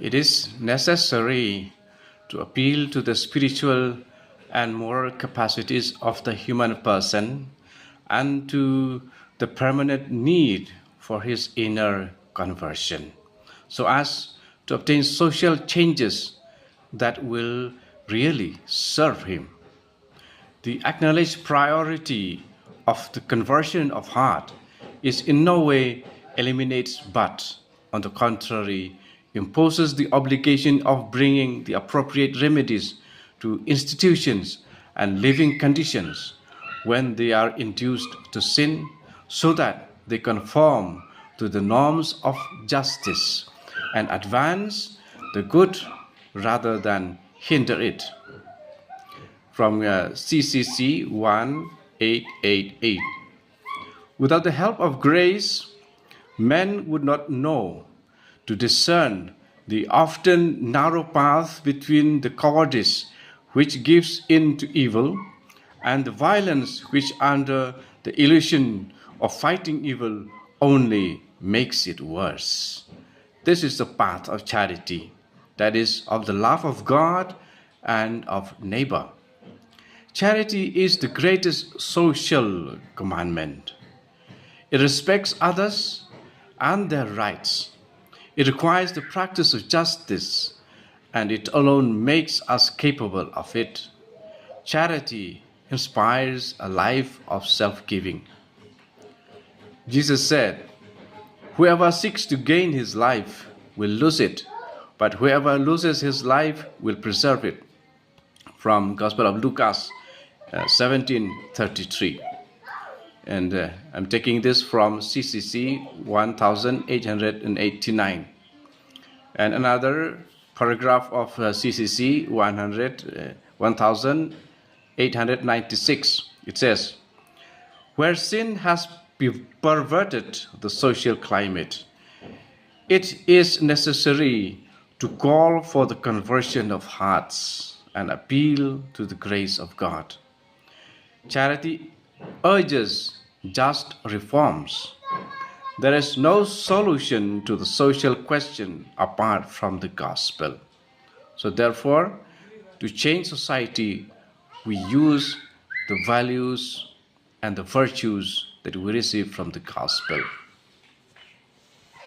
It is necessary to appeal to the spiritual and moral capacities of the human person and to the permanent need for his inner conversion, so as to obtain social changes that will really serve him. The acknowledged priority of the conversion of heart is in no way eliminates but, on the contrary, imposes the obligation of bringing the appropriate remedies to institutions and living conditions when they are induced to sin, so that they conform to the norms of justice and advance the good rather than hinder it. From CCC 1888. Without the help of grace, men would not know to discern the often narrow path between the cowardice which gives in to evil and the violence which, under the illusion of fighting evil, only makes it worse. This is the path of charity, that is, of the love of God and of neighbor. Charity is the greatest social commandment. It respects others and their rights. It requires the practice of justice, and it alone makes us capable of it. Charity inspires a life of self-giving. Jesus said, "Whoever seeks to gain his life will lose it, but whoever loses his life will preserve it." From Gospel of Lucas 17:33. And I'm taking this from CCC 1889. And another paragraph of CCC 1896. It says, "Where sin has perverted the social climate, it is necessary to call for the conversion of hearts and appeal to the grace of God. Charity urges just reforms. There is no solution to the social question apart from the gospel. So therefore, to change society, we use the values and the virtues that we receive from the gospel."